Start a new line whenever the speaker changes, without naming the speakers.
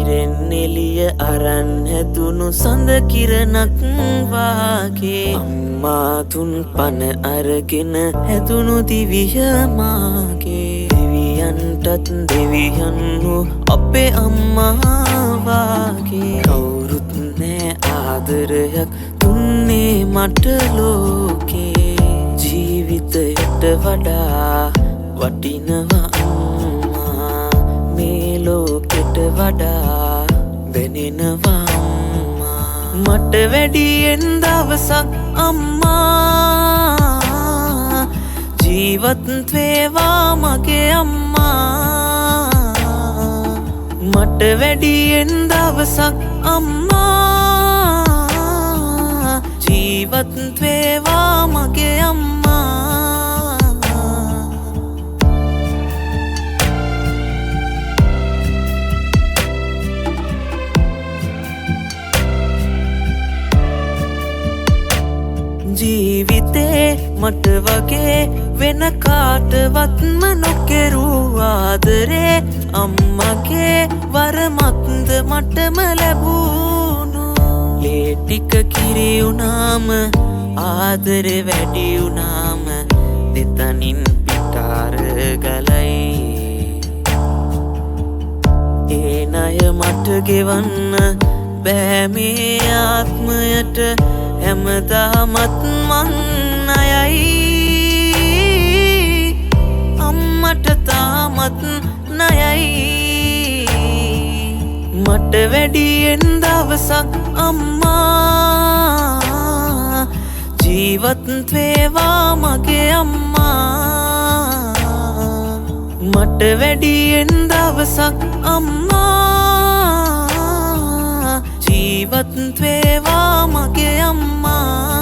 ඉරෙන් එළිය අරන් හැදුණු සඳ කිරණක් වාගේ අම්මා තුන් පණ අරගෙන හැදුණු දිවිය මාගේ දෙවියන්ටත් දෙවියන් වූ අපේ අම්මා වාගේ කවුරුත් නෑ ආදරයක් දුන්නේ මට ලෝකේ ජීවිතයට වඩා වටිනවා අම්මා මේ ලෝකෙට වඩා දැනෙනවා අම්මා මට වැඩියෙන් දවසක් අම්මා ජීවත් වේවා මගේ අම්මා මට වැඩියෙන් දවසක් අම්මා ජීවත් වේවා මගේ අම්මා ජීවිතේ මට වගේ වෙන කාටවත්ම නොකෙරූ ආදරේ අම්මගේ වරමක්ද මටම ලැබුණු ලේ ටික කිරි වුණාම ආදරේ වැඩි වුණාම දෙතනින් පිටාර ගලයි ඒ ණය මට ගෙවන්න බෑ මේ ආත්මයට හැමදාමත් මං ණයයි අම්මට තාමත් ණයයි මට වැඩියෙන් දවසක් අම්මා ජීවත් වේවා මගේ අම්මා මට වැඩියෙන් දවසක් අම්මා ජීවත් වේවා මගේ අම්මා